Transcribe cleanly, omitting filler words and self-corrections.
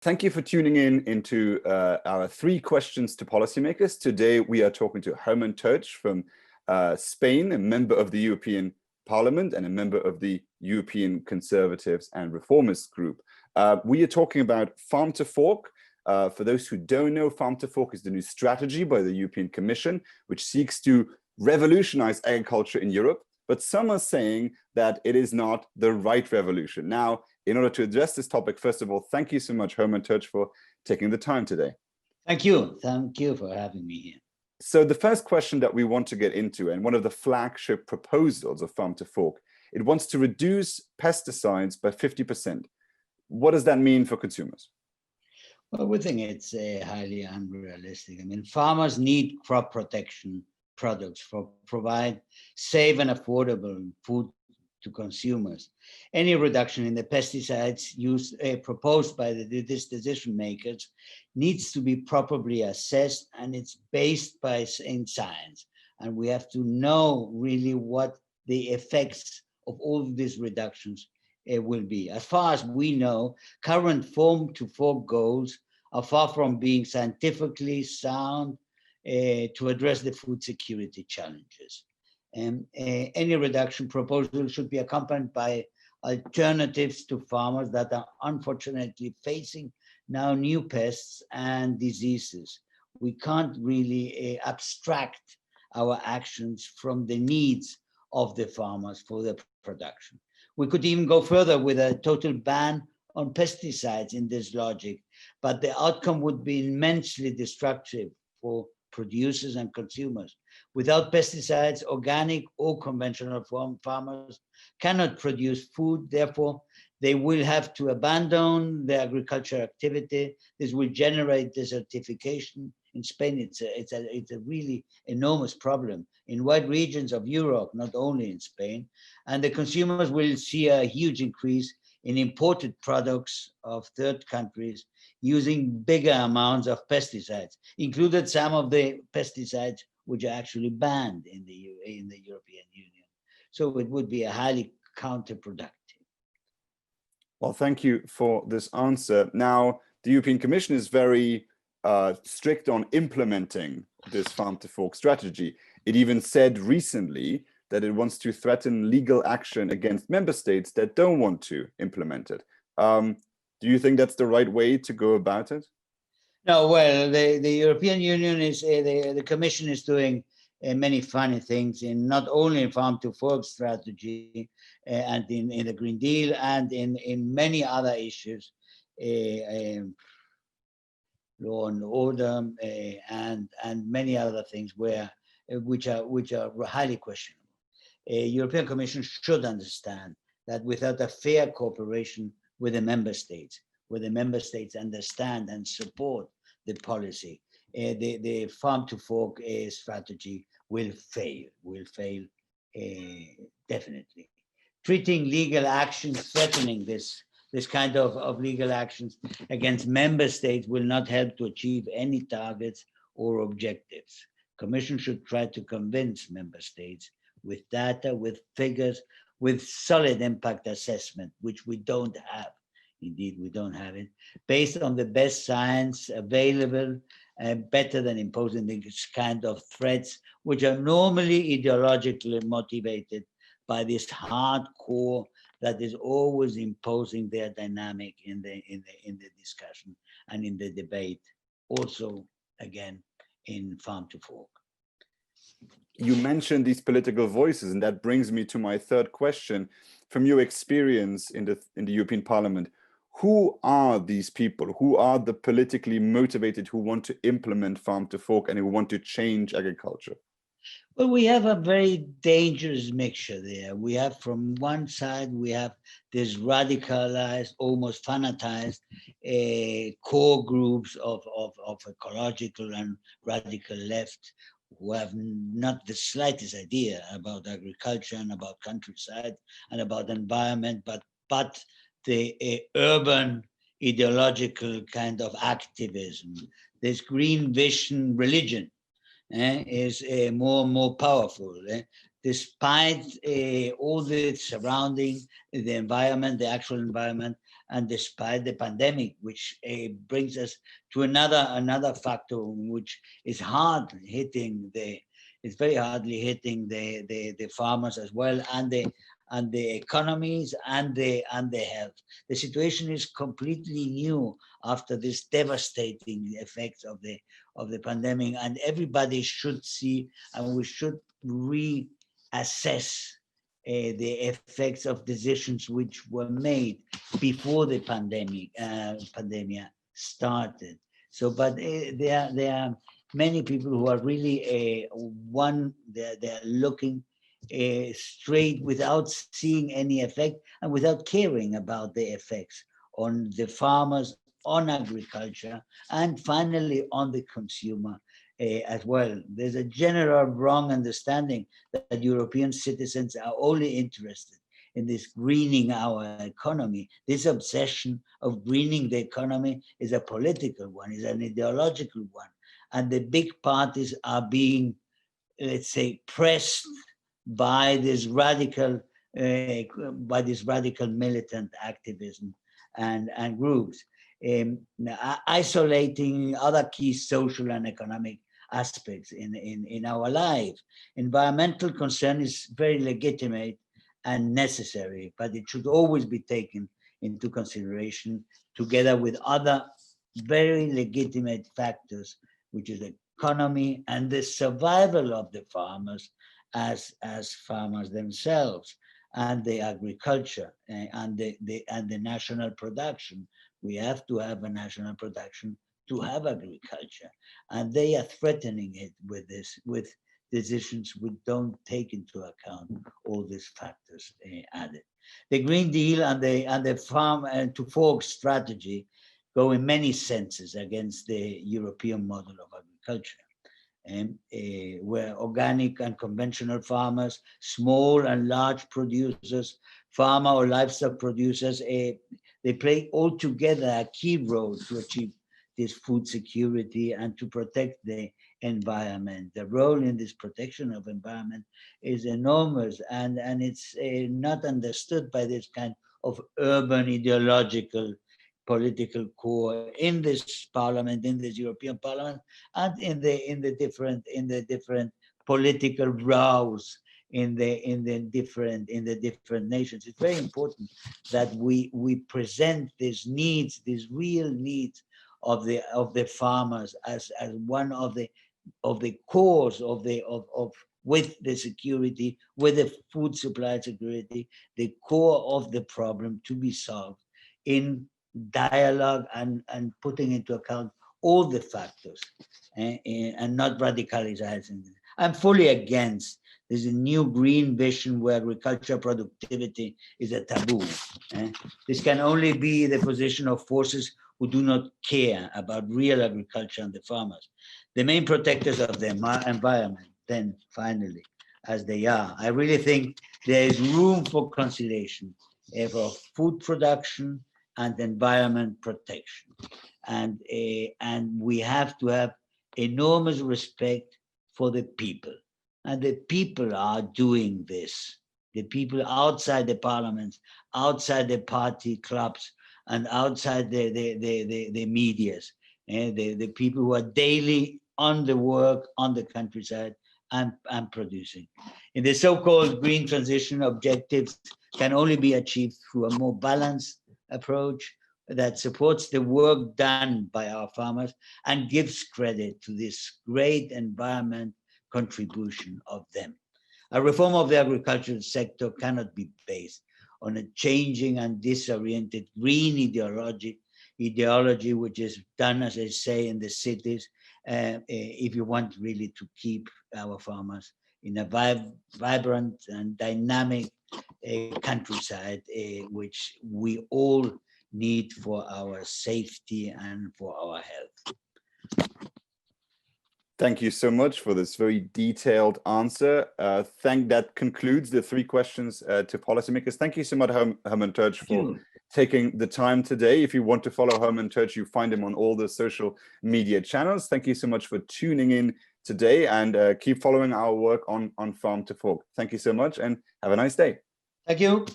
Thank you for tuning in into our 3 questions to policymakers. Today, we are talking to Hermann Tertsch from Spain, a member of the European Parliament and a member of the European Conservatives and Reformists group. We are talking about Farm to Fork. For those who don't know, Farm to Fork is the new strategy by the European Commission, which seeks to revolutionize agriculture in Europe. But some are saying that it is not the right revolution. Now, in order to address this topic, first of all, thank you so much, Hermann Tertsch, for taking the time today. Thank you. Thank you for having me here. So the first question that we want to get into, and one of the flagship proposals of Farm to Fork, it wants to reduce pesticides by 50%. What does that mean for consumers? Well, we think it's highly unrealistic. I mean, farmers need crop protection products for provide safe and affordable food to consumers. Any reduction in the pesticides used proposed by these decision makers needs to be properly assessed, and it's based in science. And we have to know really what the effects of all of these reductions will be. As far as we know, current Farm to Fork goals are far from being scientifically sound to address the food security challenges. Any reduction proposal should be accompanied by alternatives to farmers that are unfortunately facing now new pests and diseases. We can't really abstract our actions from the needs of the farmers for their production. We could even go further with a total ban on pesticides in this logic, but the outcome would be immensely destructive for producers and consumers. Without pesticides, organic or conventional farmers cannot produce food. Therefore, they will have to abandon their agricultural activity. This will generate desertification. In Spain, it's a really enormous problem in wide regions of Europe, not only in Spain. And the consumers will see a huge increase in imported products of third countries using bigger amounts of pesticides, included some of the pesticides which are actually banned in the European Union. So it would be a highly counterproductive. Well, thank you for this answer. Now, the European Commission is very strict on implementing this Farm to Fork strategy. It even said recently that it wants to threaten legal action against member states that don't want to implement it. Do you think that's the right way to go about it? No, well, the European Union is, the Commission is doing many funny things, in not only in Farm to Fork strategy and in the Green Deal and in many other issues, law and order and many other things which are highly questionable. European Commission should understand that without a fair cooperation with the member states, where the member states understand and support the policy, the Farm to Fork strategy will fail definitely. Treating legal actions, threatening this kind of legal actions against member states will not help to achieve any targets or objectives. Commission should try to convince member states with data, with figures, with solid impact assessment, which we don't have. Indeed, we don't have it. Based on the best science available, better than imposing these kind of threats, which are normally ideologically motivated by this hardcore that is always imposing their dynamic in the discussion and in the debate. Also, again, in Farm to Fork. You mentioned these political voices, and that brings me to my third question. From your experience in the European Parliament, who are these people? Who are the politically motivated who want to implement Farm to Fork and who want to change agriculture? Well, we have a very dangerous mixture there. We have, from one side, we have this radicalized, almost fanatized core groups of ecological and radical left, who have not the slightest idea about agriculture and about countryside and about environment, but the urban ideological kind of activism, this green vision religion is more and more powerful. Despite all the surrounding, the environment, the actual environment, and despite the pandemic, which brings us to another factor which is hard hitting it's very hardly hitting the farmers as well, and the economies and the health. The situation is completely new after this devastating effects of the pandemic, and everybody should see, and we should reassess the effects of decisions which were made before the pandemic started. So, but there are many people who are really they're looking straight without seeing any effect and without caring about the effects on the farmers, on agriculture, and finally on the consumer as well. There's a general wrong understanding that European citizens are only interested in this greening our economy. This obsession of greening the economy is a political one, is an ideological one. And the big parties are being, let's say, pressed by this radical militant activism and groups, isolating other key social and economic aspects in our life. Environmental concern is very legitimate and necessary, but it should always be taken into consideration together with other very legitimate factors, which is the economy and the survival of the farmers as farmers themselves, and the agriculture and the national production. We have to have a national production to have agriculture, and they are threatening it with decisions which don't take into account all these factors added. The Green Deal and the farm to fork strategy go in many senses against the European model of agriculture, where organic and conventional farmers, small and large producers, farmer or livestock producers, they play all together a key role to achieve this food security and to protect the environment. The role in this protection of environment is enormous, and it's not understood by this kind of urban ideological political core in this parliament, in this European Parliament, and in the different political rows in the different nations. It's very important that we present these needs, these real needs of the farmers as one of the cores of with the security, with the food supply security, the core of the problem to be solved in dialogue and putting into account all the factors and not radicalizing. I'm fully against this new green vision where agricultural productivity is a taboo. This can only be the position of forces who do not care about real agriculture and the farmers, the main protectors of the environment. Then finally, as they are, I really think there is room for conciliation for food production and environment protection, and we have to have enormous respect for the people, and the people are doing this. The people outside the parliaments, outside the party clubs, and outside the medias, the people who are daily on the work on the countryside and producing. In the so-called green transition, objectives can only be achieved through a more balanced approach that supports the work done by our farmers and gives credit to this great environment contribution of them. A reform of the agricultural sector cannot be based on a changing and disoriented green ideology which is done, as I say, in the cities, if you want really to keep our farmers in a vibrant and dynamic countryside, which we all need for our safety and for our health. Thank you so much for this very detailed answer. That concludes the 3 questions to policymakers. Thank you so much, Hermann Tertsch, for taking the time today. If you want to follow Hermann Tertsch, you find him on all the social media channels. Thank you so much for tuning in today, and keep following our work on Farm to Fork. Thank you so much, and have a nice day. Thank you.